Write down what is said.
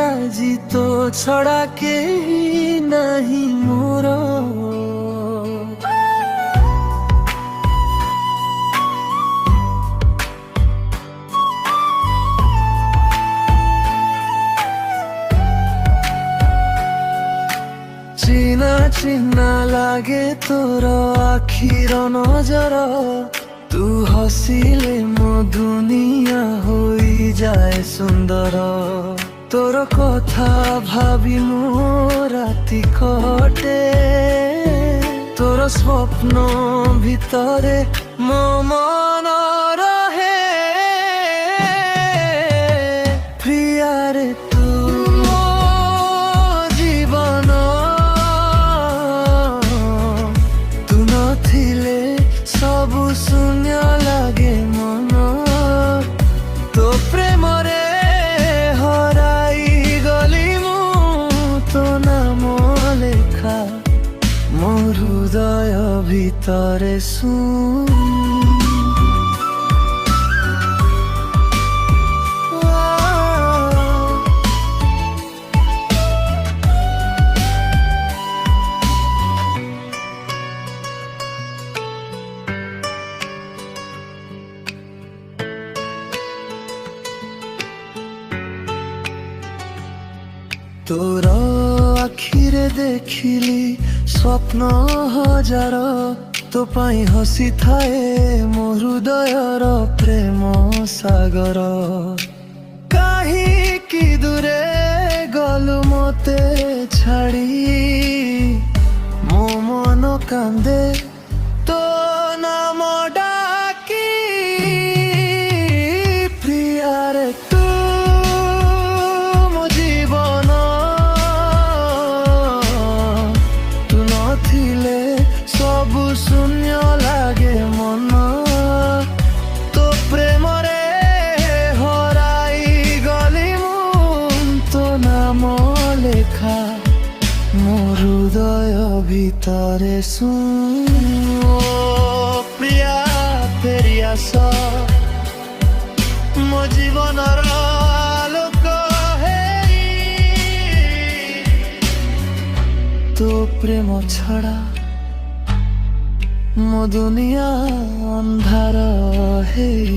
ଆଜି ତୋ ଛଡ଼ା କେହି ନାହିଁ ମୋର। চিনা চিনা লাগে তোর আখির নজর, তু হসিলে মো দুনিয়া হই যায় সুন্দর। তোর কথা ভাবি মো রাতি কটে, তোর স্বপ্ন ভিতরে মো মন রহে। প্রিয়ারে তু মো জীবন, তু নথিলে সবু শূন্য লাগে মন। তো প্রেমরে হরাই গলি মু, তো নাম লেখা মো হৃদয় ভিতরে শুন। তোর আখিরে দেখিলি স্বপ্ন হাজার, তো পাই হসি থায়ে মো হৃদয়র প্রেম সাগর। কাহিকি দূরে গলু মতে ছাড়ি, মো মন কান্দে তো নাম ডাকি। প্রিয়ারে তু মো জীবন, তু নথিলে সবু শূন্য লাগে মন। তো প্রেমরে হরাই গলি মু, তো নাম লেখা মো হৃদয় ভিতরে শুন। ও প্রিয়া ফেরি আস, মো জীবনর আলোক হেই। তো প্রেম ছড়া মো দুনিয়া ଅନ୍ଧାର ହେଇ।